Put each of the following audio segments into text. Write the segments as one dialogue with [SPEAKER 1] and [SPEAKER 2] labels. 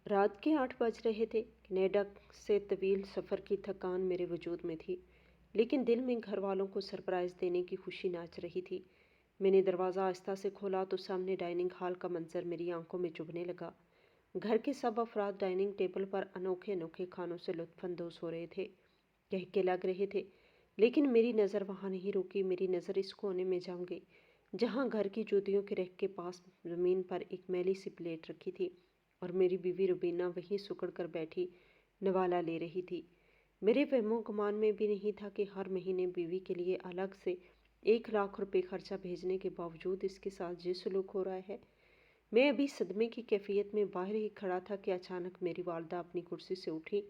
[SPEAKER 1] رات کے 8 بج رہے تھے۔ کینیڈا سے طویل سفر کی تھکان میرے وجود میں تھی، لیکن دل میں گھر والوں کو سرپرائز دینے کی خوشی ناچ رہی تھی۔ میں نے دروازہ آہستہ سے کھولا تو سامنے ڈائننگ ہال کا منظر میری آنکھوں میں چبھنے لگا۔ گھر کے سب افراد ڈائننگ ٹیبل پر انوکھے انوکھے کھانوں سے لطف اندوز ہو رہے تھے، کہہ کے لگ رہے تھے، لیکن میری نظر وہاں نہیں رکی۔ میری نظر اس کونے میں جم گئی جہاں گھر کی جوتیوں کے ریک کے پاس زمین پر ایک میلی سی پلیٹ رکھی تھی اور میری بیوی روبینہ وہیں سکڑ کر بیٹھی نوالا لے رہی تھی۔ میرے وہم و گمان میں بھی نہیں تھا کہ ہر مہینے بیوی کے لیے الگ سے 1 لاکھ روپے خرچہ بھیجنے کے باوجود اس کے ساتھ یہ سلوک ہو رہا ہے۔ میں ابھی صدمے کی کیفیت میں باہر ہی کھڑا تھا کہ اچانک میری والدہ اپنی کرسی سے اٹھی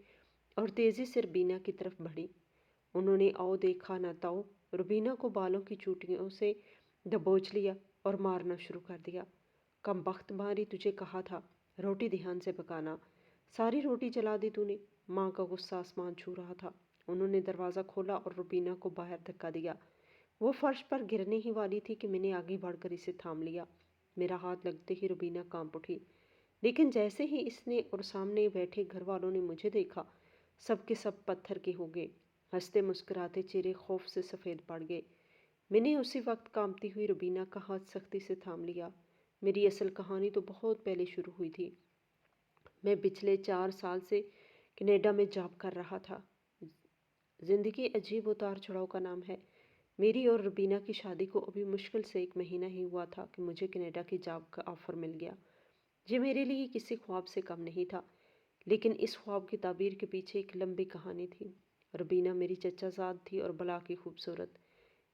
[SPEAKER 1] اور تیزی سے روبینہ کی طرف بڑھی۔ انہوں نے آؤ دیکھا نہ تاؤ روبینہ کو بالوں کی چوٹیوں سے دبوچ لیا اور مارنا شروع کر دیا۔ کم بخت ماری، تجھے کہا تھا روٹی دھیان سے پکانا، ساری روٹی جلا دی تو نے۔ ماں کا غصہ آسمان چھو رہا تھا۔ انہوں نے دروازہ کھولا اور روبینہ کو باہر دھکا دیا۔ وہ فرش پر گرنے ہی والی تھی کہ میں نے آگے بڑھ کر اسے تھام لیا۔ میرا ہاتھ لگتے ہی روبینہ کانپ اٹھی، لیکن جیسے ہی اس نے اور سامنے بیٹھے گھر والوں نے مجھے دیکھا، سب کے سب پتھر کے ہو گئے۔ ہنستے مسکراتے چہرے خوف سے سفید پڑ گئے۔ میں نے اسی وقت کانپتی ہوئی روبینہ کا ہاتھ سختی سے تھام لیا۔ میری اصل کہانی تو بہت پہلے شروع ہوئی تھی۔ میں پچھلے 4 سال سے کینیڈا میں جاب کر رہا تھا۔ زندگی عجیب اتار چڑھاؤ کا نام ہے۔ میری اور روبینہ کی شادی کو ابھی مشکل سے 1 مہینہ ہی ہوا تھا کہ مجھے کینیڈا کی جاب کا آفر مل گیا۔ یہ میرے لیے کسی خواب سے کم نہیں تھا، لیکن اس خواب کی تعبیر کے پیچھے ایک لمبی کہانی تھی۔ روبینہ میری چچا زاد تھی اور بلا کی خوبصورت۔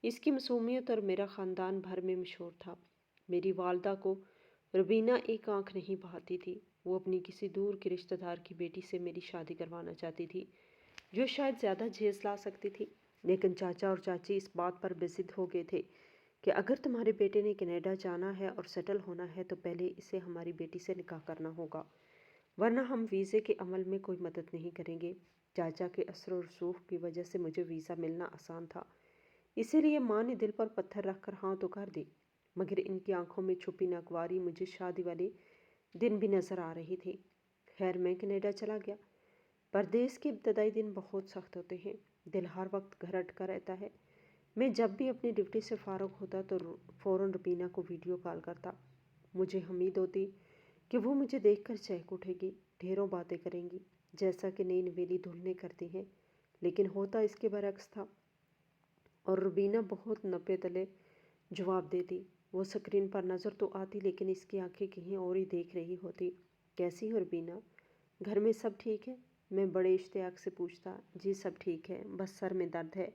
[SPEAKER 1] اس کی معصومیت اور میرا خاندان بھر میں مشہور تھا۔ میری والدہ کو روبینہ ایک آنکھ نہیں بہاتی تھی۔ وہ اپنی کسی دور کے رشتہ دار کی بیٹی سے میری شادی کروانا چاہتی تھی، جو شاید زیادہ جہیز لا سکتی تھی، لیکن چاچا اور چاچی اس بات پر بے ضد ہو گئے تھے کہ اگر تمہارے بیٹے نے کینیڈا جانا ہے اور سیٹل ہونا ہے تو پہلے اسے ہماری بیٹی سے نکاح کرنا ہوگا، ورنہ ہم ویزے کے عمل میں کوئی مدد نہیں کریں گے۔ چاچا کے اثر و رسوخ کی وجہ سے مجھے ویزا ملنا آسان تھا، اسی لیے ماں نے دل پر پتھر رکھ کر ہاں تو کر دی، مگر ان کی آنکھوں میں چھپی ناگواری مجھے شادی والے دن بھی نظر آ رہی تھی۔ خیر میں کینیڈا چلا گیا۔ پردیس کے ابتدائی دن بہت سخت ہوتے ہیں۔ دل ہر وقت گھر اٹکا رہتا ہے۔ میں جب بھی اپنی ڈیوٹی سے فارغ ہوتا تو فوراً روبینہ کو ویڈیو کال کرتا۔ مجھے امید ہوتی کہ وہ مجھے دیکھ کر چہک اٹھے گی، ڈھیروں باتیں کریں گی، جیسا کہ نئی نویلی دلہنیں کرتی ہیں، لیکن ہوتا اس کے برعکس تھا۔ اور روبینہ بہت نپے تلے جواب دیتی۔ وہ سکرین پر نظر تو آتی لیکن اس کی آنکھیں کہیں اور ہی دیکھ رہی ہوتی۔ کیسی ہو روبینہ؟ گھر میں سب ٹھیک ہے؟ میں بڑے اشتیاق سے پوچھتا۔ جی سب ٹھیک ہے، بس سر میں درد ہے،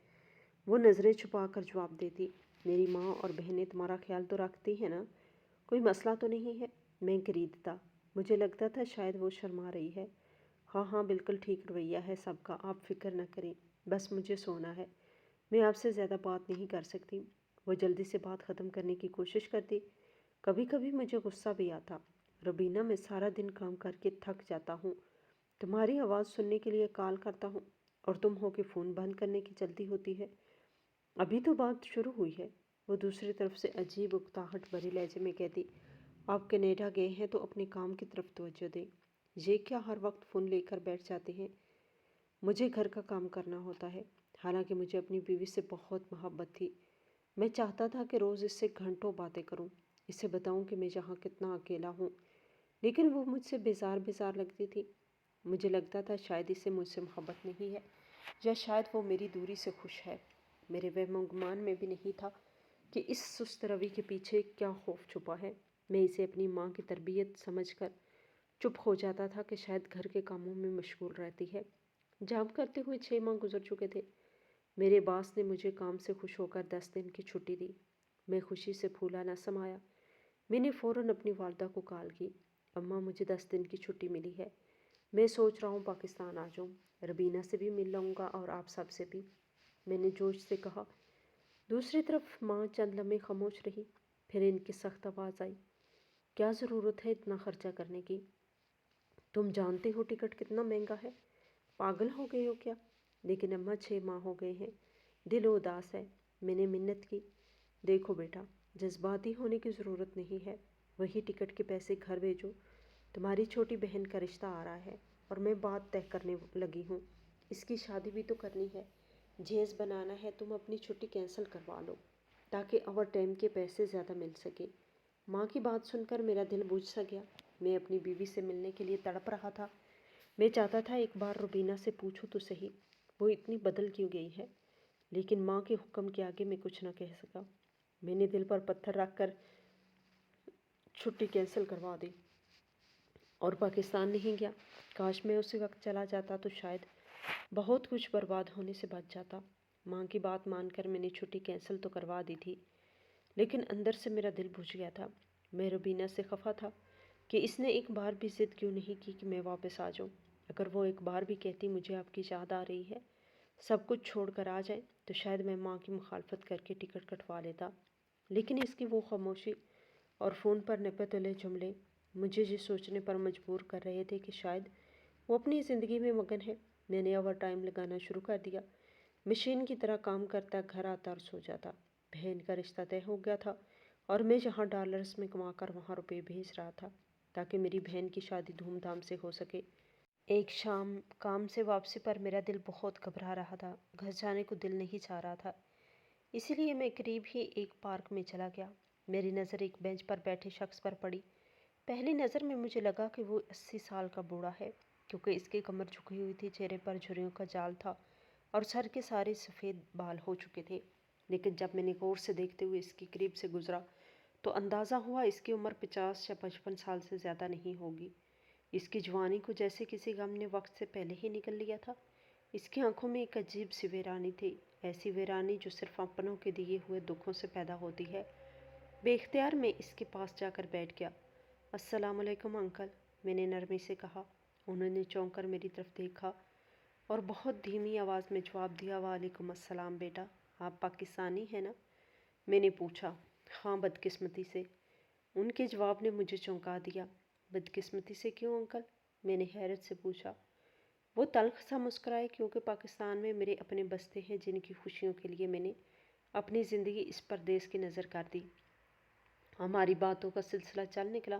[SPEAKER 1] وہ نظریں چھپا کر جواب دیتی۔ میری ماں اور بہنیں تمہارا خیال تو رکھتی ہیں نا؟ کوئی مسئلہ تو نہیں ہے؟ میں گریدتا۔ مجھے لگتا تھا شاید وہ شرما رہی ہے۔ ہاں ہاں بالکل ٹھیک رویہ ہے سب کا، آپ فکر نہ کریں، بس مجھے سونا ہے، میں آپ سے زیادہ بات نہیں کر سکتی۔ وہ جلدی سے بات ختم کرنے کی کوشش کرتی۔ کبھی کبھی مجھے غصہ بھی آتا۔ روبینہ میں سارا دن کام کر کے تھک جاتا ہوں، تمہاری آواز سننے کے لیے کال کرتا ہوں اور تم ہو کہ فون بند کرنے کی جلدی ہوتی ہے۔ ابھی تو بات شروع ہوئی ہے، وہ دوسری طرف سے عجیب اکتاہٹ بھرے لہجے میں کہتی۔ آپ کینیڈا گئے ہیں تو اپنے کام کی طرف توجہ دیں، یہ کیا ہر وقت فون لے کر بیٹھ جاتے ہیں؟ مجھے گھر کا کام کرنا ہوتا ہے، حالانکہ مجھے اپنی بیوی سے بہت محبت تھی۔ میں چاہتا تھا کہ روز اس سے گھنٹوں باتیں کروں، اسے بتاؤں کہ میں یہاں کتنا اکیلا ہوں، لیکن وہ مجھ سے بیزار بیزار لگتی تھی۔ مجھے لگتا تھا شاید اسے مجھ سے محبت نہیں ہے، یا شاید وہ میری دوری سے خوش ہے۔ میرے وہم و گمان میں بھی نہیں تھا کہ اس سست روی کے پیچھے کیا خوف چھپا ہے۔ میں اسے اپنی ماں کی تربیت سمجھ کر چپ ہو جاتا تھا کہ شاید گھر کے کاموں میں مشغول رہتی ہے۔ جاب کرتے ہوئے 6 ماہ گزر چکے تھے۔ میرے باس نے مجھے کام سے خوش ہو کر 10 دن کی چھٹی دی۔ میں خوشی سے پھولا نہ سمایا۔ میں نے فوراً اپنی والدہ کو کال کی۔ اماں مجھے 10 دن کی چھٹی ملی ہے، میں سوچ رہا ہوں پاکستان آ جاؤں، روبینہ سے بھی مل لوں گا اور آپ سب سے بھی، میں نے جوش سے کہا۔ دوسری طرف ماں چند لمحے خاموش رہی، پھر ان کی سخت آواز آئی۔ کیا ضرورت ہے اتنا خرچہ کرنے کی؟ تم جانتے ہو ٹکٹ کتنا مہنگا ہے، پاگل ہو گئے ہو کیا؟ لیکن اماں 6 ماہ ہو گئے ہیں، دل اداس ہے۔ میں نے منت کی۔ دیکھو بیٹا، جذباتی ہونے کی ضرورت نہیں ہے، وہی ٹکٹ کے پیسے گھر بھیجو، تمہاری چھوٹی بہن کا رشتہ آ رہا ہے اور میں بات طے کرنے لگی ہوں۔ اس کی شادی بھی تو کرنی ہے، جہیز بنانا ہے۔ تم اپنی چھٹی کینسل کروا لو تاکہ اوور ٹائم کے پیسے زیادہ مل سکے۔ ماں کی بات سن کر میرا دل بجھ سا گیا۔ میں اپنی بیوی سے ملنے کے لیے تڑپ رہا تھا۔ میں چاہتا تھا ایک بار روبینہ سے پوچھوں تو صحیح، وہ اتنی بدل کیوں گئی ہے، لیکن ماں کے حکم کے آگے میں کچھ نہ کہہ سکا۔ میں نے دل پر پتھر رکھ کر چھٹی کینسل کروا دی اور پاکستان نہیں گیا۔ کاش میں اسی وقت چلا جاتا تو شاید بہت کچھ برباد ہونے سے بچ جاتا۔ ماں کی بات مان کر میں نے چھٹی کینسل تو کروا دی تھی، لیکن اندر سے میرا دل بجھ گیا تھا۔ میں روبینہ سے خفا تھا کہ اس نے ایک بار بھی ضد کیوں نہیں کی کہ میں واپس آ جاؤں۔ اگر وہ ایک بار بھی کہتی مجھے آپ کی یاد آ رہی ہے، سب کچھ چھوڑ کر آ جائیں، تو شاید میں ماں کی مخالفت کر کے ٹکٹ کٹوا لیتا۔ لیکن اس کی وہ خاموشی اور فون پر نپے تلے جملے مجھے یہ سوچنے پر مجبور کر رہے تھے کہ شاید وہ اپنی زندگی میں مگن ہے۔ میں نے اوور ٹائم لگانا شروع کر دیا، مشین کی طرح کام کرتا، گھر آتا اور سو جاتا۔ بہن کا رشتہ طے ہو گیا تھا اور میں جہاں ڈالرز میں کما کر وہاں روپے بھیج رہا تھا تاکہ میری بہن کی شادی دھوم دھام سے ہو سکے۔ ایک شام کام سے واپسی پر میرا دل بہت گھبرا رہا تھا، گھر جانے کو دل نہیں چاہ رہا تھا، اسی لیے میں قریب ہی ایک پارک میں چلا گیا۔ میری نظر ایک بینچ پر بیٹھے شخص پر پڑی۔ پہلی نظر میں مجھے لگا کہ وہ 80 سال کا بوڑھا ہے، کیونکہ اس کی کمر جھکی ہوئی تھی، چہرے پر جھریوں کا جال تھا اور سر کے سارے سفید بال ہو چکے تھے۔ لیکن جب میں نے غور سے دیکھتے ہوئے اس کے قریب سے گزرا تو اندازہ ہوا اس کی عمر 50 یا 55 سال سے زیادہ نہیں ہوگی۔ اس کی جوانی کو جیسے کسی غم نے وقت سے پہلے ہی نکل لیا تھا۔ اس کی آنکھوں میں ایک عجیب سی ویرانی تھی، ایسی ویرانی جو صرف اپنوں کے دیے ہوئے دکھوں سے پیدا ہوتی ہے۔ بے اختیار میں اس کے پاس جا کر بیٹھ گیا۔ السلام علیکم انکل، میں نے نرمی سے کہا۔ انہوں نے چونک کر میری طرف دیکھا اور بہت دھیمی آواز میں جواب دیا، وعلیکم السلام بیٹا، آپ پاکستانی ہیں نا؟ میں نے پوچھا۔ ہاں، بدقسمتی سے۔ ان کے جواب نے مجھے چونکا دیا۔ بدقسمتی سے کیوں انکل؟ میں نے حیرت سے پوچھا۔ وہ تلخ سا مسکرائے، کیونکہ پاکستان میں میرے اپنے بستے ہیں جن کی خوشیوں کے لیے میں نے اپنی زندگی اس پردیس کی نظر کر دی۔ ہماری باتوں کا سلسلہ چل نکلا۔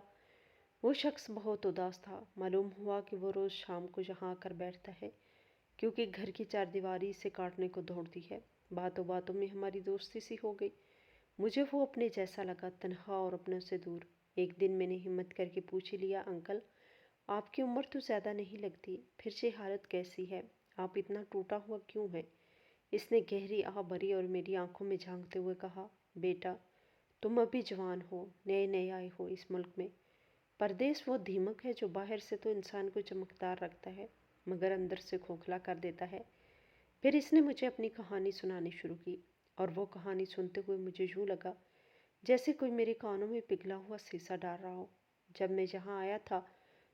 [SPEAKER 1] وہ شخص بہت اداس تھا۔ معلوم ہوا کہ وہ روز شام کو یہاں آ کر بیٹھتا ہے، کیونکہ گھر کی چاردیواری اسے کاٹنے کو دوڑتی ہے۔ باتوں باتوں میں ہماری دوستی سی ہو گئی۔ مجھے وہ اپنے جیسا لگا، تنہا اور اپنوں سے دور۔ ایک دن میں نے ہمت کر کے پوچھ لیا، انکل آپ کی عمر تو زیادہ نہیں لگتی، پھر سے حالت کیسی ہے؟ آپ اتنا ٹوٹا ہوا کیوں ہے؟ اس نے گہری آہ بھری اور میری آنکھوں میں جھانکتے ہوئے کہا، بیٹا تم ابھی جوان ہو، نئے نئے آئے ہو اس ملک میں۔ پردیس وہ دیمک ہے جو باہر سے تو انسان کو چمکدار رکھتا ہے مگر اندر سے کھوکھلا کر دیتا ہے۔ پھر اس نے مجھے اپنی کہانی سنانی شروع کی، اور وہ کہانی سنتے ہوئے مجھے یوں لگا جیسے کوئی میرے کانوں میں پگھلا ہوا سیسا ڈال رہا ہو۔ جب میں یہاں آیا تھا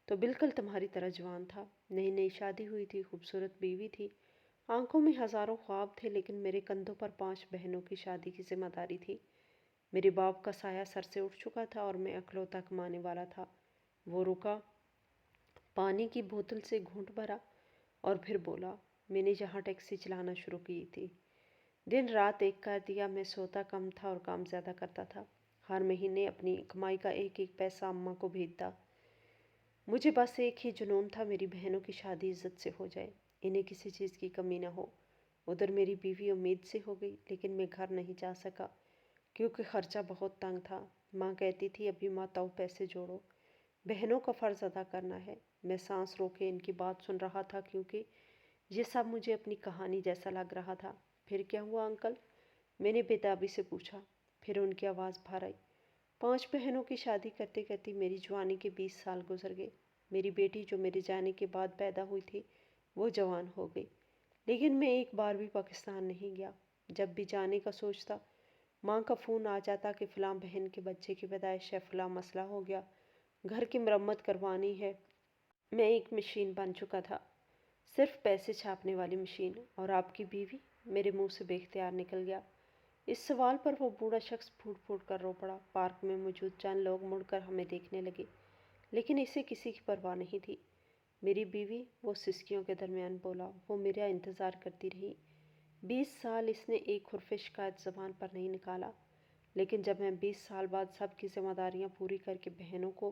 [SPEAKER 1] تو بالکل تمہاری طرح جوان تھا، نئی نئی شادی ہوئی تھی، خوبصورت بیوی تھی، آنکھوں میں ہزاروں خواب تھے، لیکن میرے کندھوں پر 5 بہنوں کی شادی کی ذمہ داری تھی۔ میرے باپ کا سایہ سر سے اٹھ چکا تھا اور میں اکلوتا کمانے والا تھا۔ وہ رکا، پانی کی بوتل سے گھونٹ بھرا اور پھر بولا، میں نے یہاں ٹیکسی چلانا شروع کی تھی، دن رات ایک کر دیا۔ میں سوتا کم تھا اور کام زیادہ کرتا تھا، ہر مہینے اپنی کمائی کا ایک ایک پیسہ اماں کو بھیجتا۔ مجھے بس ایک ہی جنون تھا، میری بہنوں کی شادی عزت سے ہو جائے، انہیں کسی چیز کی کمی نہ ہو۔ ادھر میری بیوی امید سے ہو گئی، لیکن میں گھر نہیں جا سکا کیونکہ خرچہ بہت تنگ تھا۔ ماں کہتی تھی ابھی مت آؤ، پیسے جوڑو، بہنوں کا فرض ادا کرنا ہے۔ میں سانس روکے ان کی بات سن رہا تھا کیونکہ یہ سب مجھے اپنی کہانی جیسا لگ رہا تھا۔ پھر کیا ہوا انکل؟ میں نے بےتابی سے پوچھا۔ پھر ان کی آواز بھر آئی۔ 5 بہنوں کی شادی کرتے کرتے میری جوانی کے 20 سال گزر گئے۔ میری بیٹی جو میرے جانے کے بعد پیدا ہوئی تھی وہ جوان ہو گئی، لیکن میں ایک بار بھی پاکستان نہیں گیا۔ جب بھی جانے کا سوچتا، ماں کا فون آ جاتا کہ فلاں بہن کے بچے کی پیدائش ہے، فلاں مسئلہ ہو گیا، گھر کی مرمت کروانی ہے۔ میں ایک مشین بن چکا تھا، صرف پیسے چھاپنے والی مشین۔ اور آپ کی بیوی؟ میرے منہ سے بے اختیار نکل گیا۔ اس سوال پر وہ بوڑھا شخص پھوٹ پھوٹ کر رو پڑا۔ پارک میں موجود چند لوگ مڑ کر ہمیں دیکھنے لگے، لیکن اسے کسی کی پرواہ نہیں تھی۔ میری بیوی؟ وہ سسکیوں کے درمیان بولا، وہ میرا انتظار کرتی رہی۔ 20 سال اس نے ایک حرف شکایت زبان پر نہیں نکالا، لیکن جب میں 20 سال بعد سب کی ذمہ داریاں پوری کر کے بہنوں کو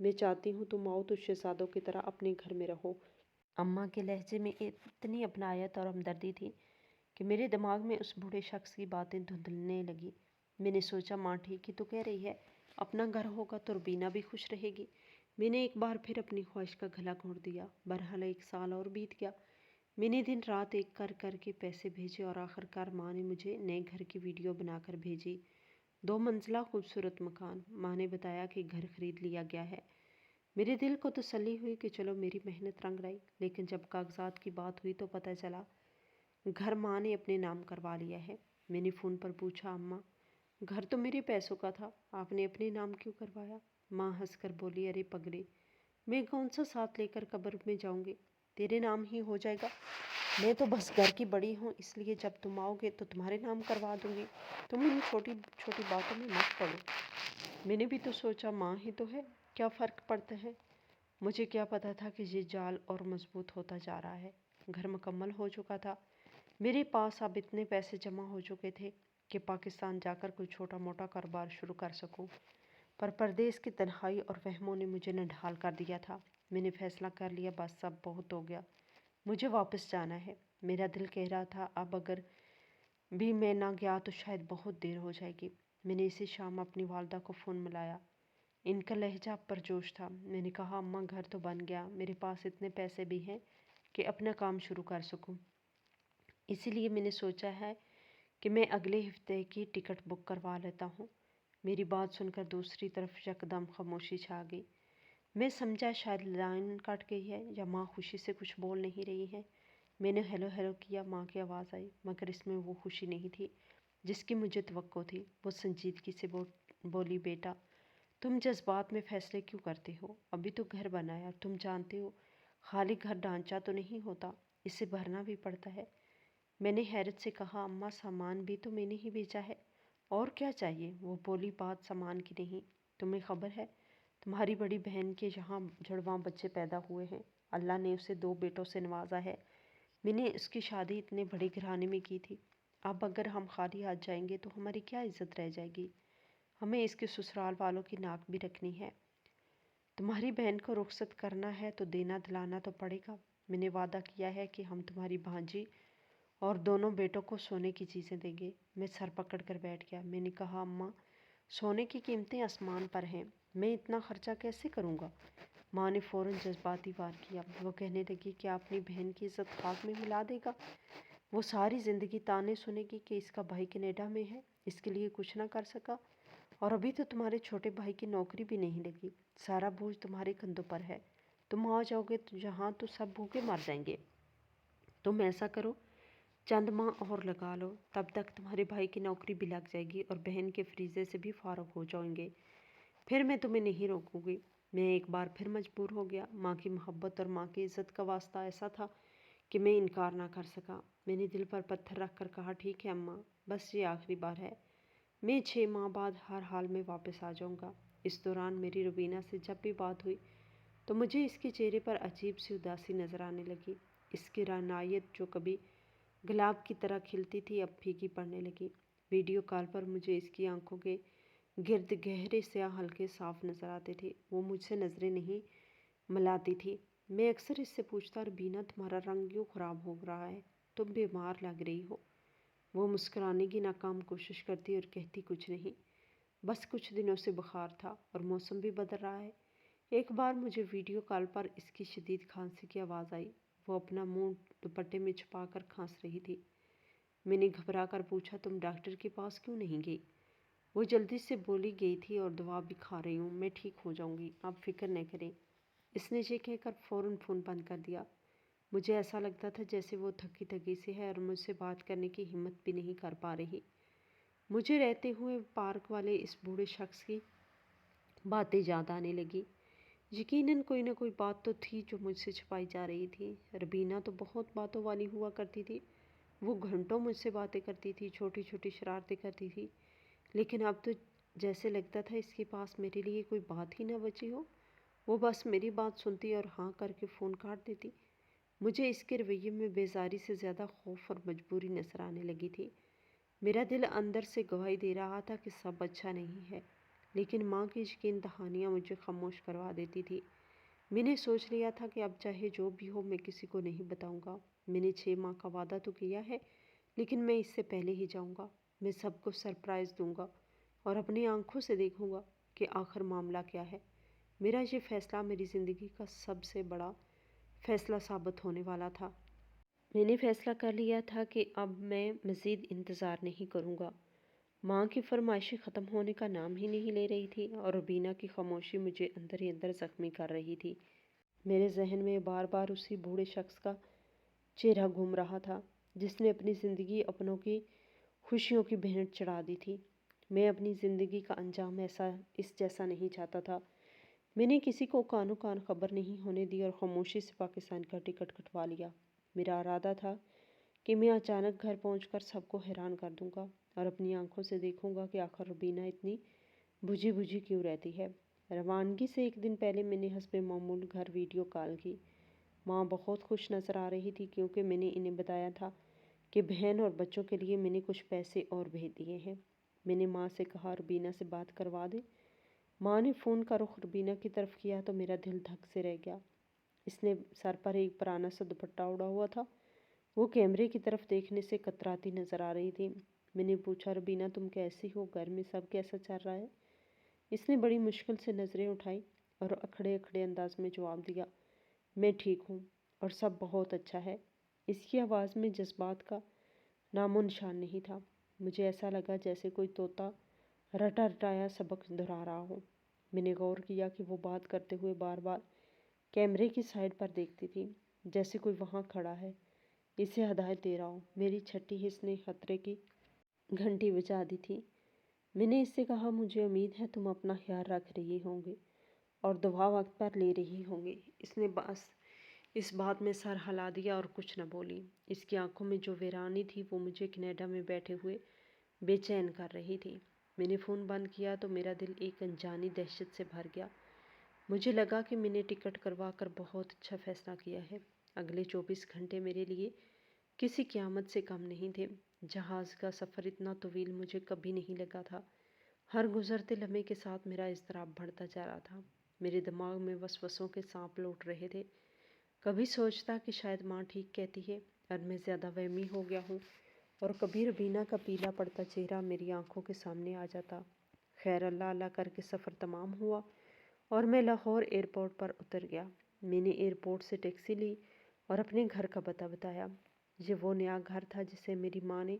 [SPEAKER 1] میں چاہتی ہوں تم آؤ تو شہزادوں کی طرح اپنے گھر میں رہو۔ اماں کے لہجے میں اتنی اپنائیت اور ہمدردی تھی کہ میرے دماغ میں اس بوڑھے شخص کی باتیں دھندلنے لگی۔ میں نے سوچا ماں ٹھیک ہی تو کہہ رہی ہے، اپنا گھر ہوگا تو روبینہ بھی خوش رہے گی۔ میں نے ایک بار پھر اپنی خواہش کا گلا گھونٹ دیا۔ بہرحال 1 سال اور بیت گیا۔ میں نے دن رات ایک کر کے پیسے بھیجے اور آخرکار ماں نے مجھے نئے گھر کی ویڈیو بنا کر بھیجی۔ 2 منزلہ خوبصورت مکان۔ ماں نے بتایا کہ گھر خرید لیا گیا ہے۔ میرے دل کو تسلی ہوئی کہ چلو میری محنت رنگ لائی، لیکن جب کاغذات کی بات ہوئی تو پتہ چلا گھر ماں نے اپنے نام کروا لیا ہے۔ میں نے فون پر پوچھا، اماں گھر تو میرے پیسوں کا تھا، آپ نے اپنے نام کیوں کروایا؟ ماں ہنس کر بولی، ارے پگلے، میں کون سا ساتھ لے کر قبر میں جاؤں گی؟ تیرے نام ہی ہو جائے گا۔ میں تو بس گھر کی بڑی ہوں، اس لیے جب تم آؤ گے تو تمہارے نام کروا دوں گی۔ تم ان چھوٹی چھوٹی باتوں میں مت پڑو۔ میں نے بھی تو سوچا ماں ہی تو ہے، کیا فرق پڑتا ہے؟ مجھے کیا پتا تھا کہ یہ جال اور مضبوط ہوتا جا رہا ہے۔ گھر مکمل ہو چکا تھا۔ میرے پاس اب اتنے پیسے جمع ہو چکے تھے کہ پاکستان جا کر کوئی چھوٹا موٹا کاروبار شروع کر سکوں، پر پردیس کی تنہائی اور وہموں نے مجھے نڈھال کر دیا تھا۔ میں نے فیصلہ کر لیا، بس اب بہت ہو گیا، مجھے واپس جانا ہے۔ میرا دل کہہ رہا تھا اب اگر بھی میں نہ گیا تو شاید بہت دیر ہو جائے گی۔ میں نے اسی شام اپنی والدہ کو فون ملایا۔ ان کا لہجہ پرجوش تھا۔ میں نے کہا، اماں گھر تو بن گیا، میرے پاس اتنے پیسے بھی ہیں کہ اپنا کام شروع کر سکوں، اسی لیے میں نے سوچا ہے کہ میں اگلے ہفتے کی ٹکٹ بک کروا لیتا ہوں۔ میری بات سن کر دوسری طرف یکدم خاموشی چھا گئی۔ میں سمجھا شاید لائن کٹ گئی ہے یا ماں خوشی سے کچھ بول نہیں رہی ہے۔ میں نے ہیلو ہیلو کیا، ماں کی آواز آئی، مگر اس میں وہ خوشی نہیں تھی جس کی مجھے توقع تھی۔ وہ سنجیدگی سے بولی، بیٹا تم جذبات میں فیصلے کیوں کرتے ہو؟ ابھی تو گھر بنا ہے اور تم جانتے ہو خالی گھر ڈھانچہ تو نہیں ہوتا، اسے بھرنا بھی پڑتا ہے۔ میں نے حیرت سے کہا، اماں سامان بھی تو میں نے ہی بیچا ہے، اور کیا چاہیے؟ وہ بولی، بات سامان کی نہیں، تمہیں خبر ہے تمہاری بڑی بہن کے یہاں جڑواں بچے پیدا ہوئے ہیں، اللہ نے اسے 2 بیٹوں سے نوازا ہے۔ میں نے اس کی شادی اتنے بڑے گھرانے میں کی تھی، اب اگر ہم خالی ہاتھ جائیں گے تو ہماری کیا عزت رہ جائے گی؟ ہمیں اس کے سسرال والوں کی ناک بھی رکھنی ہے۔ تمہاری بہن کو رخصت کرنا ہے تو دینا دلانا تو پڑے گا۔ میں نے وعدہ کیا ہے کہ ہم تمہاری بھانجی اور دونوں بیٹوں کو سونے کی چیزیں دیں گے۔ میں سر پکڑ کر بیٹھ گیا۔ میں نے کہا، اماں سونے کی قیمتیں آسمان پر ہیں، میں اتنا خرچہ کیسے کروں گا؟ ماں نے فوراً جذباتی وار کیا۔ وہ کہنے لگی کہ اپنی بہن کی عزت خاک میں ملا دے گا، وہ ساری زندگی تانے سنے گی کہ اس کا بھائی کینیڈا میں ہے، اس کے لیے کچھ نہ کر سکا، اور ابھی تو تمہارے چھوٹے بھائی کی نوکری بھی نہیں لگی، سارا بوجھ تمہارے کندھوں پر ہے، تم آ جاؤ گے تو جہاں تو سب بھوکے مر جائیں گے۔ تم ایسا کرو، چند ماہ اور لگا لو، تب تک تمہارے بھائی کی نوکری بھی لگ جائے گی اور بہن کے فریضے سے بھی فارغ ہو جائیں گے، پھر میں تمہیں نہیں روکوں گی۔ میں ایک بار پھر مجبور ہو گیا۔ ماں کی محبت اور ماں کی عزت کا واسطہ ایسا تھا کہ میں انکار نہ کر سکا۔ میں نے دل پر پتھر رکھ کر کہا، ٹھیک ہے اماں، بس یہ آخری بار ہے، میں 6 ماہ بعد ہر حال میں واپس آ جاؤں گا۔ اس دوران میری روبینہ سے جب بھی بات ہوئی تو مجھے اس کے چہرے پر عجیب سی اداسی نظر آنے لگی۔ اس کی رعنائیت جو کبھی گلاب کی طرح کھلتی تھی اب پھیکی پڑنے لگی۔ ویڈیو کال پر مجھے اس کی آنکھوں کے گرد گہرے سیاہ حلقے صاف نظر آتے تھے۔ وہ مجھ سے نظریں نہیں ملاتی تھی۔ میں اکثر اس سے پوچھتا، ربینہ تمہارا رنگ کیوں خراب ہو رہا ہے؟ تم بیمار لگ رہی ہو۔ وہ مسکرانے کی ناکام کوشش کرتی اور کہتی، کچھ نہیں، بس کچھ دنوں سے بخار تھا اور موسم بھی بدل رہا ہے۔ ایک بار مجھے ویڈیو کال پر اس کی شدید کھانسی کی آواز آئی۔ وہ اپنا منہ دوپٹے میں چھپا کر کھانس رہی تھی۔ میں نے گھبرا کر پوچھا، تم ڈاکٹر کے پاس کیوں نہیں گئی؟ وہ جلدی سے بولی، گئی تھی اور دوا بھی کھا رہی ہوں، میں ٹھیک ہو جاؤں گی، آپ فکر نہ کریں۔ اس نے یہ کہہ کر فوراً فون بند کر دیا۔ مجھے ایسا لگتا تھا جیسے وہ تھکی تھکی سی ہے اور مجھ سے بات کرنے کی ہمت بھی نہیں کر پا رہی۔ مجھے رہتے ہوئے پارک والے اس بوڑھے شخص کی باتیں یاد آنے لگی۔ یقیناً کوئی نہ کوئی بات تو تھی جو مجھ سے چھپائی جا رہی تھی۔ ربینہ تو بہت باتوں والی ہوا کرتی تھی، وہ گھنٹوں مجھ سے باتیں کرتی تھی، چھوٹی چھوٹی شرارتیں کرتی تھی، لیکن اب تو جیسے لگتا تھا اس کے پاس میرے لیے کوئی بات ہی نہ بچی ہو۔ وہ بس میری بات سنتی اور ہاں کر کے فون کاٹ دیتی۔ مجھے اس کے رویے میں بیزاری سے زیادہ خوف اور مجبوری نظر آنے لگی تھی۔ میرا دل اندر سے گواہی دے رہا تھا کہ سب اچھا نہیں ہے، لیکن ماں کی یقین دہانیاں مجھے خاموش کروا دیتی تھی۔ میں نے سوچ لیا تھا کہ اب چاہے جو بھی ہو میں کسی کو نہیں بتاؤں گا۔ میں نے 6 ماہ کا وعدہ تو کیا ہے، لیکن میں اس سے پہلے ہی جاؤں گا۔ میں سب کو سرپرائز دوں گا اور اپنی آنکھوں سے دیکھوں گا کہ آخر معاملہ کیا ہے۔ میرا یہ فیصلہ میری زندگی کا سب سے بڑا فیصلہ ثابت ہونے والا تھا۔ میں نے فیصلہ کر لیا تھا کہ اب میں مزید انتظار نہیں کروں گا۔ ماں کی فرمائشیں ختم ہونے کا نام ہی نہیں لے رہی تھی اور روبینہ کی خاموشی مجھے اندر ہی اندر زخمی کر رہی تھی۔ میرے ذہن میں بار بار اسی بوڑھے شخص کا چہرہ گھوم رہا تھا جس نے اپنی زندگی اپنوں کی خوشیوں کی بھینٹ چڑھا دی تھی۔ میں اپنی زندگی کا انجام اس جیسا نہیں چاہتا تھا۔ میں نے کسی کو کانوں کان خبر نہیں ہونے دی اور خاموشی سے پاکستان کا ٹکٹ کٹوا لیا۔ میرا ارادہ تھا کہ میں اچانک گھر پہنچ کر سب کو حیران کر دوں گا اور اپنی آنکھوں سے دیکھوں گا کہ آخر روبینہ اتنی بجھی بجھی کیوں رہتی ہے۔ روانگی سے ایک دن پہلے میں نے حسب معمول گھر ویڈیو کال کی۔ ماں بہت خوش نظر آ رہی تھی کیونکہ میں نے انہیں بتایا تھا کہ بہن اور بچوں کے لیے میں نے کچھ پیسے اور بھیج دیے ہیں۔ میں نے ماں سے کہا روبینہ سے بات کروا دے۔ ماں نے فون کا رخ روبینہ کی طرف کیا تو میرا دل دھک سے رہ گیا۔ اس نے سر پر ایک پرانا سا دوپٹہ اڑا ہوا تھا۔ وہ کیمرے کی طرف دیکھنے سے کتراتی نظر آ رہی تھی۔ میں نے پوچھا روبینہ تم کیسی ہو؟ گھر میں سب کیسا چل رہا ہے؟ اس نے بڑی مشکل سے نظریں اٹھائی اور اکھڑے اکھڑے انداز میں جواب دیا، میں ٹھیک ہوں اور سب بہت اچھا ہے۔ اس کی آواز میں جذبات کا نام و نشان نہیں تھا۔ مجھے ایسا لگا جیسے کوئی طوطا رٹا رٹایا سبق دہرا رہا ہو۔ میں نے غور کیا کہ وہ بات کرتے ہوئے بار بار کیمرے کی سائڈ پر دیکھتی تھی جیسے کوئی وہاں کھڑا ہے اسے ہدایت دے رہا ہو۔ میری چھٹی حس نے خطرے کی گھنٹی بجا دی تھی۔ میں نے اس سے کہا مجھے امید ہے تم اپنا خیال رکھ رہی ہوں گے اور دوا وقت پر لے رہی ہوں گے۔ اس نے بس اس بات میں سر ہلا دیا اور کچھ نہ بولی۔ اس کی آنکھوں میں جو ویرانی تھی وہ مجھے کینیڈا میں بیٹھے ہوئے بے چین کر رہی تھی۔ میں نے فون بند کیا تو میرا دل ایک انجانی دہشت سے بھر گیا۔ مجھے لگا کہ میں نے ٹکٹ کروا کر بہت اچھا فیصلہ کیا ہے۔ اگلے 24 گھنٹے میرے لیے کسی قیامت سے کم نہیں تھے۔ جہاز کا سفر اتنا طویل مجھے کبھی نہیں لگا تھا۔ ہر گزرتے لمحے کے ساتھ میرا اضطراب بڑھتا جا رہا تھا۔ میرے دماغ میں وسوسوں کے سانپ لوٹ رہے تھے۔ کبھی سوچتا کہ شاید ماں ٹھیک کہتی ہے اور میں زیادہ وہمی ہو گیا ہوں، اور کبھی روبینہ کا پیلا پڑتا چہرہ میری آنکھوں کے سامنے آ جاتا۔ خیر اللہ اللہ کر کے سفر تمام ہوا اور میں لاہور ایئرپورٹ پر اتر گیا۔ میں نے ایئرپورٹ سے ٹیکسی لی اور اپنے گھر کا پتہ بتایا۔ یہ وہ نیا گھر تھا جسے میری ماں نے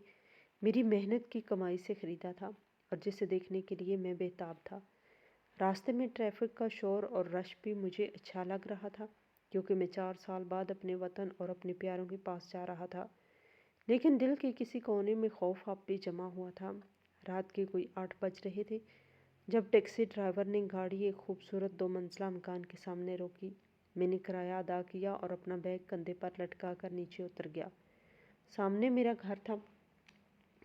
[SPEAKER 1] میری محنت کی کمائی سے خریدا تھا اور جسے دیکھنے کے لیے میں بےتاب تھا۔ راستے میں ٹریفک کا شور اور رش بھی مجھے اچھا لگ رہا تھا کیونکہ میں 4 سال بعد اپنے وطن اور اپنے پیاروں کے پاس جا رہا تھا۔ لیکن دل کے کسی کونے میں خوف اب بھی جمع ہوا تھا۔ رات کے کوئی 8 بج رہے تھے جب ٹیکسی ڈرائیور نے گاڑی ایک خوبصورت 2 منزلہ مکان کے سامنے روکی۔ میں نے کرایہ ادا کیا اور اپنا بیگ کندھے پر لٹکا کر نیچے اتر گیا۔ سامنے میرا گھر تھا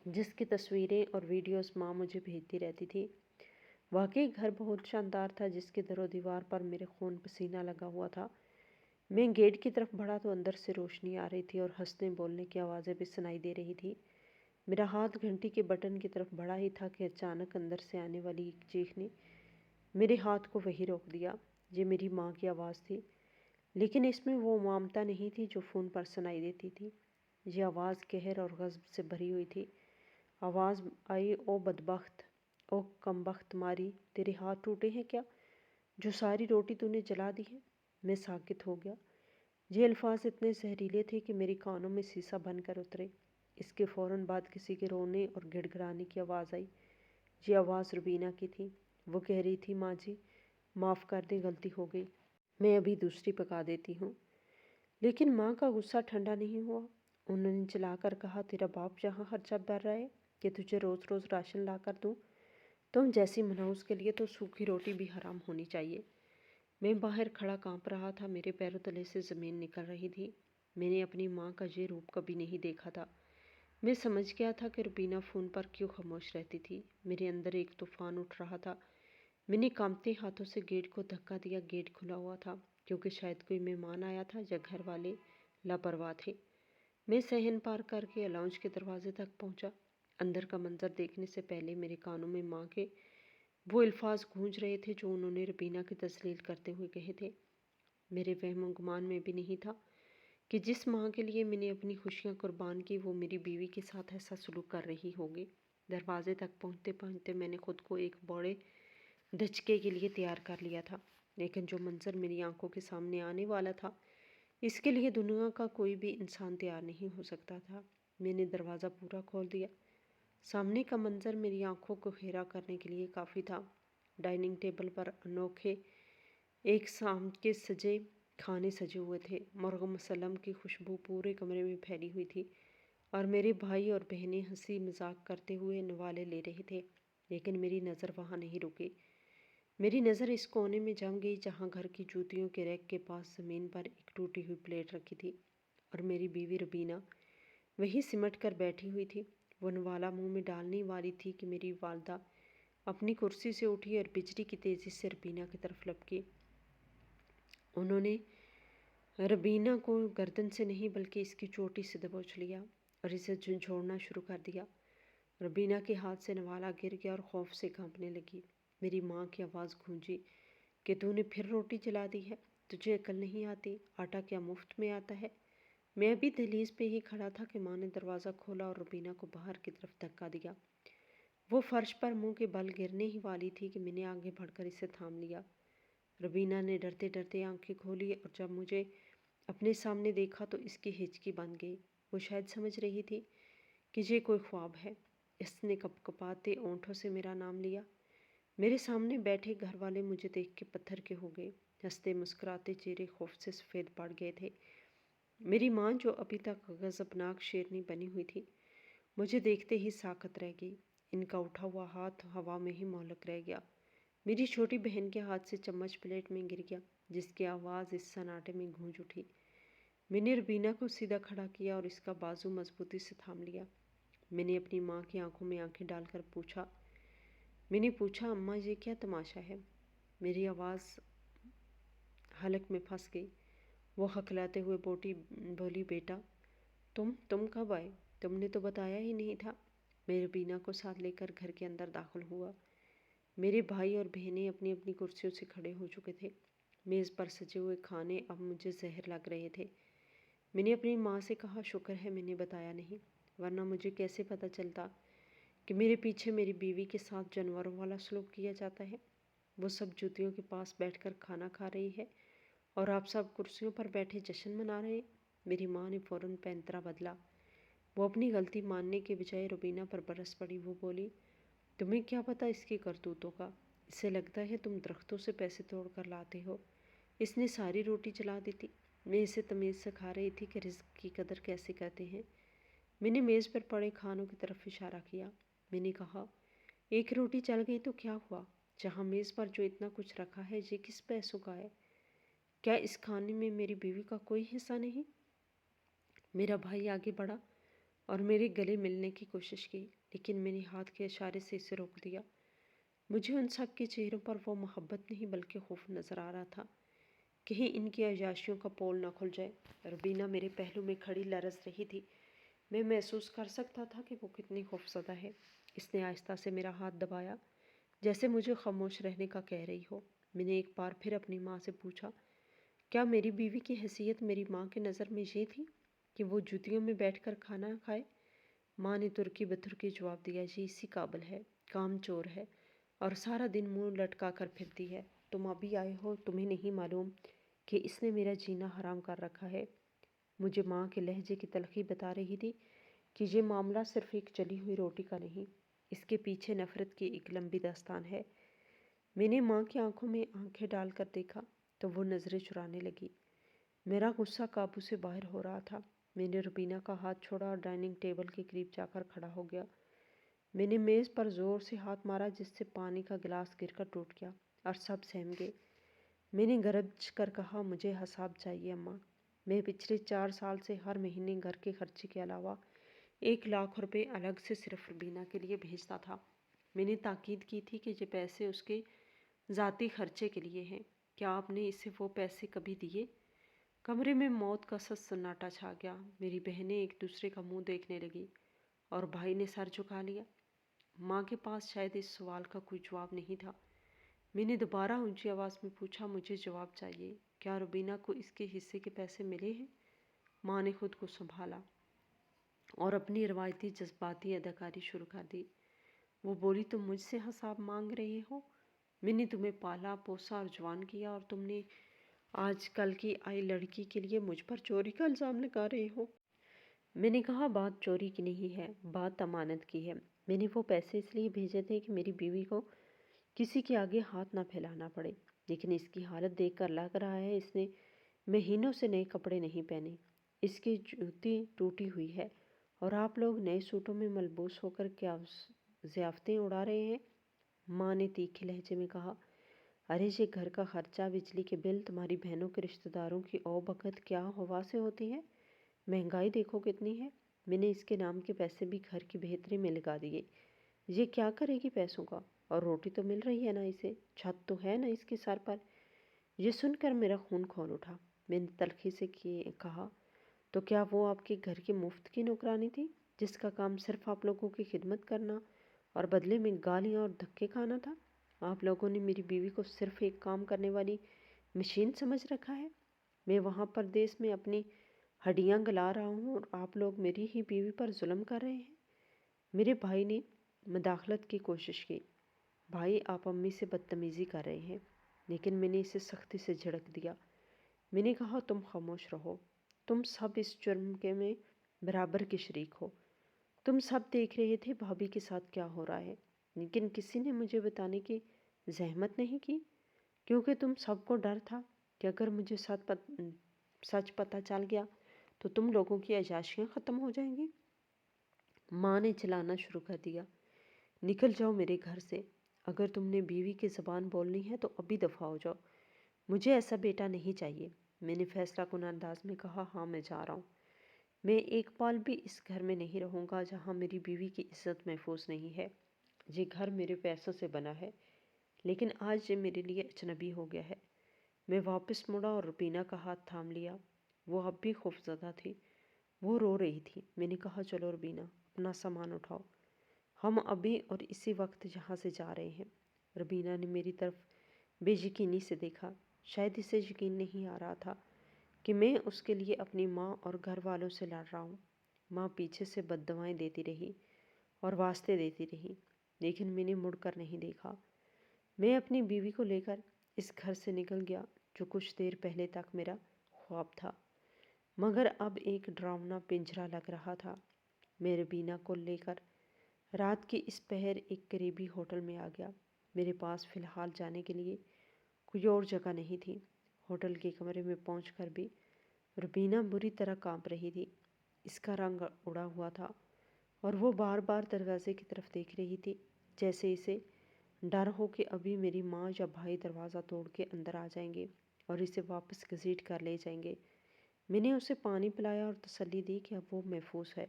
[SPEAKER 1] جس کی تصویریں اور ویڈیوز ماں مجھے بھیجتی رہتی تھی۔ واقعی گھر بہت شاندار تھا جس کے در و دیوار پر میرے خون پسینہ لگا ہوا تھا۔ میں گیٹ کی طرف بڑھا تو اندر سے روشنی آ رہی تھی اور ہنسنے بولنے کی آوازیں بھی سنائی دے رہی تھی۔ میرا ہاتھ گھنٹی کے بٹن کی طرف بڑھا ہی تھا کہ اچانک اندر سے آنے والی ایک چیخ نے میرے ہاتھ کو وہیں روک دیا۔ یہ میری ماں کی آواز تھی، لیکن اس میں وہ ممتا نہیں تھی جو فون پر سنائی دیتی تھی۔ یہ آواز قہر اور غضب سے بھری ہوئی تھی۔ آواز آئی، او بدبخت، او کمبخت ماری، تیرے ہاتھ ٹوٹے ہیں کیا جو ساری روٹی تو نے جلا دی ہے؟ میں ساکت ہو گیا۔ یہ الفاظ اتنے زہریلے تھے کہ میری کانوں میں سیسا بن کر اترے۔ اس کے فوراً بعد کسی کے رونے اور گڑ گڑانے کی آواز آئی۔ یہ آواز روبینہ کی تھی۔ وہ کہہ رہی تھی، ماں جی معاف کر دیں، غلطی ہو گئی، میں ابھی دوسری پکا دیتی ہوں۔ لیکن ماں کا غصہ ٹھنڈا نہیں ہوا۔ انہوں نے چلا کر کہا، تیرا باپ یہاں خرچہ بھر رہا ہے کہ تجھے روز روز راشن لا کر دوں؟ تم جیسی منحوس کے لیے تو سوکھی روٹی بھی حرام ہونی چاہیے۔ میں باہر کھڑا کانپ رہا تھا، میرے پیروں تلے سے زمین نکل رہی تھی۔ میں نے اپنی ماں کا یہ روپ کبھی نہیں دیکھا تھا۔ میں سمجھ گیا تھا کہ روبینہ فون پر کیوں خاموش رہتی تھی۔ میرے اندر ایک طوفان اٹھ رہا تھا۔ میں نے کانپتے ہاتھوں سے گیٹ کو دھکا دیا۔ گیٹ کھلا ہوا تھا کیونکہ شاید کوئی مہمان آیا تھا یا گھر والے لاپرواہ تھے۔ میں صحن پار کر کے لاؤنج کے دروازے تک پہنچا۔ اندر کا منظر دیکھنے سے پہلے میرے کانوں میں ماں کے وہ الفاظ گونج رہے تھے جو انہوں نے ربینہ کی تذلیل کرتے ہوئے کہے تھے۔ میرے وہم و گمان میں بھی نہیں تھا کہ جس ماں کے لیے میں نے اپنی خوشیاں قربان کی وہ میری بیوی کے ساتھ ایسا سلوک کر رہی ہوگی۔ دروازے تک پہنچتے پہنچتے میں نے خود کو ایک بڑے دھچکے کے لیے تیار کر لیا تھا، لیکن جو منظر میری آنکھوں کے سامنے آنے والا تھا اس کے لیے دنیا کا کوئی بھی انسان تیار نہیں ہو سکتا تھا۔ میں نے دروازہ پورا کھول دیا۔ سامنے کا منظر میری آنکھوں کو خیرہ کرنے کے لیے کافی تھا۔ ڈائننگ ٹیبل پر انوکھے ایک شام کے کھانے سجے ہوئے تھے۔ مرغ مسلم کی خوشبو پورے کمرے میں پھیلی ہوئی تھی اور میرے بھائی اور بہنیں ہنسی مذاق کرتے ہوئے نوالے لے رہے تھے، لیکن میری نظر وہاں نہیں رکی۔ میری نظر اس کونے میں جم گئی جہاں گھر کی جوتیوں کے ریک کے پاس زمین پر ایک ٹوٹی ہوئی پلیٹ رکھی تھی اور میری بیوی ربینہ وہی سمٹ کر بیٹھی ہوئی تھی۔ وہ نوالا منہ میں ڈالنے والی تھی کہ میری والدہ اپنی کرسی سے اٹھی اور بجلی کی تیزی سے ربینہ کی طرف لپکی۔ انہوں نے ربینہ کو گردن سے نہیں بلکہ اس کی چوٹی سے دبوچ لیا اور اسے جھنجھوڑنا شروع کر دیا۔ ربینہ کے ہاتھ سے نوالا گر گیا اور خوف سے کانپنے لگی۔ میری ماں کی آواز گونجی کہ تو نے پھر روٹی جلا دی ہے، تجھے عقل نہیں آتی، آٹا کیا مفت میں آتا ہے؟ میں ابھی دہلیز پہ ہی کھڑا تھا کہ ماں نے دروازہ کھولا اور ربینہ کو باہر کی طرف دھکا دیا۔ وہ فرش پر منہ کے بل گرنے ہی والی تھی کہ میں نے آگے بڑھ کر اسے تھام لیا۔ ربینہ نے ڈرتے ڈرتے آنکھیں کھولی اور جب مجھے اپنے سامنے دیکھا تو اس کی ہچکی بن گئی۔ وہ شاید سمجھ رہی تھی کہ یہ کوئی خواب ہے۔ اس نے کپ کپاتے اونٹوں سے میرا نام لیا۔ میرے سامنے بیٹھے گھر والے مجھے دیکھ کے پتھر کے ہو گئے۔ ہنستے مسکراتے چہرے خوف سے سفید پڑ گئے تھے۔ میری ماں جو ابھی تک غضبناک شیرنی بنی ہوئی تھی مجھے دیکھتے ہی ساکت رہ گئی۔ ان کا اٹھا ہوا ہاتھ ہوا میں ہی معلق رہ گیا۔ میری چھوٹی بہن کے ہاتھ سے چمچ پلیٹ میں گر گیا جس کی آواز اس سناٹے میں گونج اٹھی۔ میں نے ربینہ کو سیدھا کھڑا کیا اور اس کا بازو مضبوطی سے تھام لیا۔ میں نے اپنی ماں کی آنکھوں میں آنکھیں ڈال کر پوچھا اماں یہ کیا تماشا ہے؟ میری آواز حلق میں پھنس گئی۔ وہ ہکلاتے ہوئے بولی بیٹا تم کب آئے؟ تم نے تو بتایا ہی نہیں تھا۔ میں ربینہ کو ساتھ لے کر گھر کے اندر داخل ہوا۔ میرے بھائی اور بہنیں اپنی اپنی کرسیوں سے کھڑے ہو چکے تھے۔ میز پر سجے ہوئے کھانے اب مجھے زہر لگ رہے تھے۔ میں نے اپنی ماں سے کہا شکر ہے میں نے بتایا نہیں، ورنہ مجھے کیسے پتہ چلتا کہ میرے پیچھے میری بیوی کے ساتھ جانوروں والا سلوک کیا جاتا ہے۔ وہ سب جوتیوں کے پاس بیٹھ کر کھانا کھا رہی ہے اور آپ سب کرسیوں پر بیٹھے جشن منا رہے ہیں۔ میری ماں نے فوراً پینترا بدلا۔ وہ اپنی غلطی ماننے کے بجائے ربینہ پر برس پڑی۔ وہ بولی تمہیں کیا پتہ اس کی کرتوتوں کا؟ اسے لگتا ہے تم درختوں سے پیسے توڑ کر لاتے ہو۔ اس نے ساری روٹی جلا دی تھی۔ میں اسے تمیز سکھا رہی تھی کہ رزق کی قدر کیسے کرتے ہیں۔ میں نے میز پر پڑے کھانوں کی طرف اشارہ کیا۔ میں نے کہا ایک روٹی جل گئی تو کیا ہوا؟ جہاں میز پر جو اتنا کچھ رکھا ہے یہ کس پیسوں کا ہے؟ کیا اس کھانے میں میری بیوی کا کوئی حصہ نہیں؟ میرا بھائی آگے بڑھا اور میرے گلے ملنے کی کوشش کی، لیکن میں نے ہاتھ کے اشارے سے اسے روک دیا۔ مجھے ان سب کے چہروں پر وہ محبت نہیں بلکہ خوف نظر آ رہا تھا، کہیں ان کی عیاشیوں کا پول نہ کھل جائے۔ ربینہ میرے پہلو میں کھڑی لرز رہی تھی۔ میں محسوس کر سکتا تھا کہ وہ کتنی خوفزدہ ہے۔ اس نے آہستہ سے میرا ہاتھ دبایا جیسے مجھے خاموش رہنے کا کہہ رہی ہو۔ میں نے ایک بار پھر اپنی ماں سے پوچھا کیا میری بیوی کی حیثیت میری ماں کی نظر میں یہ تھی کہ وہ جوتیوں میں بیٹھ کر کھانا کھائے؟ ماں نے ترکی بترکی جواب دیا یہ اسی قابل ہے، کام چور ہے اور سارا دن منہ لٹکا کر پھرتی ہے۔ تم ابھی آئے ہو، تمہیں نہیں معلوم کہ اس نے میرا جینا حرام کر رکھا ہے۔ مجھے ماں کے لہجے کی تلخی بتا رہی تھی کہ یہ معاملہ صرف ایک جلی ہوئی روٹی کا نہیں، اس کے پیچھے نفرت کی ایک لمبی داستان ہے۔ میں نے ماں کی آنکھوں میں آنکھیں ڈال کر دیکھا تو وہ نظریں چرانے لگی۔ میرا غصہ قابو سے باہر ہو رہا تھا۔ میں نے ربینہ کا ہاتھ چھوڑا اور ڈائننگ ٹیبل کے قریب جا کر کھڑا ہو گیا۔ میں نے میز پر زور سے ہاتھ مارا جس سے پانی کا گلاس گر کر ٹوٹ گیا اور سب سہم گئے۔ میں نے گرج کر کہا مجھے حساب چاہیے اماں۔ میں پچھلے 4 سال سے ہر مہینے گھر کے خرچے کے علاوہ 1 لاکھ روپے الگ سے صرف ربینہ کے لیے بھیجتا تھا۔ میں نے تاکید کی تھی کہ یہ پیسے اس کے ذاتی خرچے کے لیے ہیں۔ کیا آپ نے اسے وہ پیسے کبھی دیے؟ کمرے میں موت کا سا سناٹا چھا گیا۔ میری بہنیں ایک دوسرے کا منہ دیکھنے لگی اور بھائی نے سر جھکا لیا۔ ماں کے پاس شاید اس سوال کا کوئی جواب نہیں تھا۔ میں نے دوبارہ اونچی آواز میں پوچھا، مجھے جواب چاہیے، کیا روبینہ کو اس کے حصے کے پیسے ملے ہیں؟ ماں نے خود کو سنبھالا اور اپنی روایتی جذباتی اداکاری شروع کر دی۔ وہ بولی، تم مجھ سے حساب مانگ رہے ہو؟ میں نے تمہیں پالا پوسا اور جوان کیا، اور تم نے آج کل کی آئی لڑکی کے لیے مجھ پر چوری کا الزام لگا رہے ہو؟ میں نے کہا، بات چوری کی نہیں ہے، بات امانت کی ہے۔ میں نے وہ پیسے اس لیے بھیجے تھے کہ میری بیوی کو کسی کے آگے ہاتھ نہ پھیلانا پڑے، لیکن اس کی حالت دیکھ کر لگ رہا ہے اس نے مہینوں سے نئے کپڑے نہیں پہنے، اس کی جوتی ٹوٹی ہوئی ہے، اور آپ لوگ نئے سوٹوں میں ملبوس ہو کر کیا ضیافتیں اڑا رہے ہیں؟ ماں نے تیکھے لہجے میں کہا، ارے یہ گھر کا خرچہ، بجلی کے بل، تمہاری بہنوں کے رشتہ داروں کی او بقت کیا ہوا سے ہوتی ہے؟ مہنگائی دیکھو کتنی ہے۔ میں نے اس کے نام کے پیسے بھی گھر کی بہتری میں لگا دیے۔ یہ کیا کرے گی پیسوں کا؟ اور روٹی تو مل رہی ہے نا اسے، چھت تو ہے نا اس کے سر پر۔ یہ سن کر میرا خون کھول اٹھا۔ میں نے تلخی سے کہا، تو کیا وہ آپ کے گھر کی مفت کی نوکرانی تھی، جس کا کام صرف آپ لوگوں کی خدمت کرنا اور بدلے میں گالیاں اور دھکے کھانا تھا؟ آپ لوگوں نے میری بیوی کو صرف ایک کام کرنے والی مشین سمجھ رکھا ہے۔ میں وہاں پردیس میں اپنی ہڈیاں گلا رہا ہوں اور آپ لوگ میری ہی بیوی پر ظلم کر رہے ہیں۔ میرے بھائی نے مداخلت کی کوشش کی، بھائی آپ امی سے بدتمیزی کر رہے ہیں، لیکن میں نے اسے سختی سے جھڑک دیا۔ میں نے کہا، تم خاموش رہو، تم سب اس جرم کے میں برابر کے شریک ہو۔ تم سب دیکھ رہے تھے بھابھی کے ساتھ کیا ہو رہا ہے، لیکن کسی نے مجھے بتانے کی زحمت نہیں کی، کیونکہ تم سب کو ڈر تھا کہ اگر مجھے سچ پتہ چل گیا تو تم لوگوں کی عیاشیاں ختم ہو جائیں گی۔ ماں نے چلانا شروع کر دیا، نکل جاؤ میرے گھر سے، اگر تم نے بیوی کی زبان بولنی ہے تو ابھی دفع ہو جاؤ، مجھے ایسا بیٹا نہیں چاہیے۔ میں نے فیصلہ کن انداز میں کہا، ہاں میں جا رہا ہوں، میں ایک پال بھی اس گھر میں نہیں رہوں گا جہاں میری بیوی کی عزت محفوظ نہیں ہے۔ یہ گھر میرے پیسوں سے بنا ہے، لیکن آج یہ میرے لیے اجنبی ہو گیا ہے۔ میں واپس مڑا اور روبینہ کا ہاتھ تھام لیا۔ وہ اب بھی خوفزدہ تھی، وہ رو رہی تھی۔ میں نے کہا، چلو روبینہ، اپنا سامان اٹھاؤ، ہم ابھی اور اسی وقت یہاں سے جا رہے ہیں۔ روبینہ نے میری طرف بے یقینی سے دیکھا، شاید اسے یقین نہیں آ رہا تھا کہ میں اس کے لیے اپنی ماں اور گھر والوں سے لڑ رہا ہوں۔ ماں پیچھے سے بددعائیں دیتی رہی اور واسطے دیتی رہی، لیکن میں نے مڑ کر نہیں دیکھا۔ میں اپنی بیوی کو لے کر اس گھر سے نکل گیا، جو کچھ دیر پہلے تک میرا خواب تھا، مگر اب ایک ڈراؤنا پنجرہ لگ رہا تھا۔ میں روبینہ کو لے کر رات کی اس پہر ایک قریبی ہوٹل میں آ گیا۔ میرے پاس فی الحال جانے کے لیے کوئی اور جگہ نہیں تھی۔ ہوٹل کے کمرے میں پہنچ کر بھی روبینہ بری طرح کانپ رہی تھی۔ اس کا رنگ اڑا ہوا تھا اور وہ بار بار دروازے کی طرف دیکھ رہی تھی، جیسے اسے ڈر ہو کہ ابھی میری ماں یا بھائی دروازہ توڑ کے اندر آ جائیں گے اور اسے واپس گھسیٹ کر لے جائیں گے۔ میں نے اسے پانی پلایا اور تسلی دی کہ اب وہ محفوظ ہے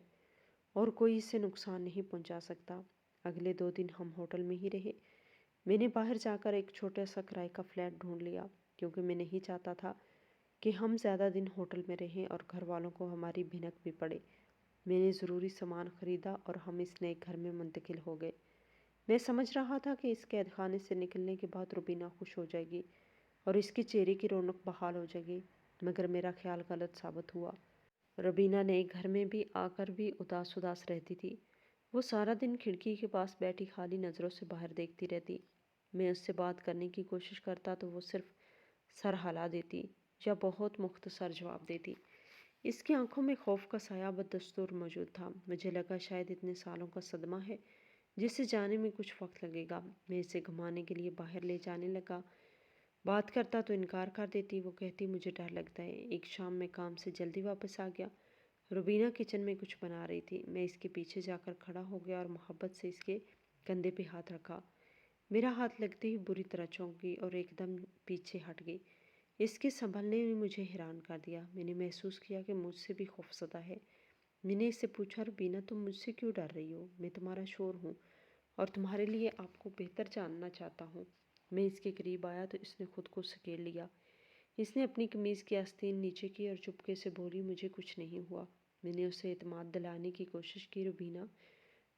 [SPEAKER 1] اور کوئی اسے نقصان نہیں پہنچا سکتا۔ اگلے 2 دن ہم ہوٹل میں ہی رہے۔ میں نے باہر جا کر ایک چھوٹا سا کرائے کا فلیٹ ڈھونڈ لیا، کیونکہ میں نہیں چاہتا تھا کہ ہم زیادہ دن ہوٹل میں رہیں اور گھر والوں کو ہماری بھنک بھی پڑے۔ میں نے ضروری سامان خریدا اور ہم اس نئے گھر میں منتقل ہو گئے۔ میں سمجھ رہا تھا کہ اس قید خانے سے نکلنے کے بعد روبینہ خوش ہو جائے گی اور اس کے چہرے کی رونق بحال ہو جائے گی، مگر میرا خیال غلط ثابت ہوا۔ روبینہ نئے گھر میں بھی آ کر بھی اداس اداس رہتی تھی۔ وہ سارا دن کھڑکی کے پاس بیٹھی خالی نظروں سے باہر دیکھتی رہتی۔ میں اس سے بات کرنے کی کوشش کرتا تو وہ صرف سر ہلا دیتی یا بہت مختصر جواب دیتی۔ اس کی آنکھوں میں خوف کا سایہ بدستور موجود تھا۔ مجھے لگا شاید اتنے سالوں کا صدمہ ہے جسے جانے میں کچھ وقت لگے گا۔ میں اسے گھمانے کے لیے باہر لے جانے لگا، بات کرتا تو انکار کر دیتی۔ وہ کہتی، مجھے ڈر لگتا ہے۔ ایک شام میں کام سے جلدی واپس آ گیا۔ روبینہ کچن میں کچھ بنا رہی تھی۔ میں اس کے پیچھے جا کر کھڑا ہو گیا اور محبت سے اس کے کندھے پہ ہاتھ رکھا۔ میرا ہاتھ لگتے ہی بری طرح چونک گئی اور ایک دم پیچھے ہٹ گئی۔ اس کے سنبھلنے نے مجھے حیران کر دیا۔ میں نے محسوس کیا کہ مجھ سے بھی خوفزدہ ہے۔ میں نے اس سے پوچھا، روبینہ تم مجھ سے کیوں ڈر رہی ہو؟ میں تمہارا شوہر ہوں اور تمہارے لیے آپ کو بہتر جاننا چاہتا ہوں۔ میں اس کے قریب آیا تو اس نے خود کو سکیڑ لیا۔ اس نے اپنی قمیض کی آستین نیچے کی اور چپکے سے بولی، مجھے کچھ نہیں ہوا۔ میں نے اسے اعتماد دلانے کی کوشش کی، روبینہ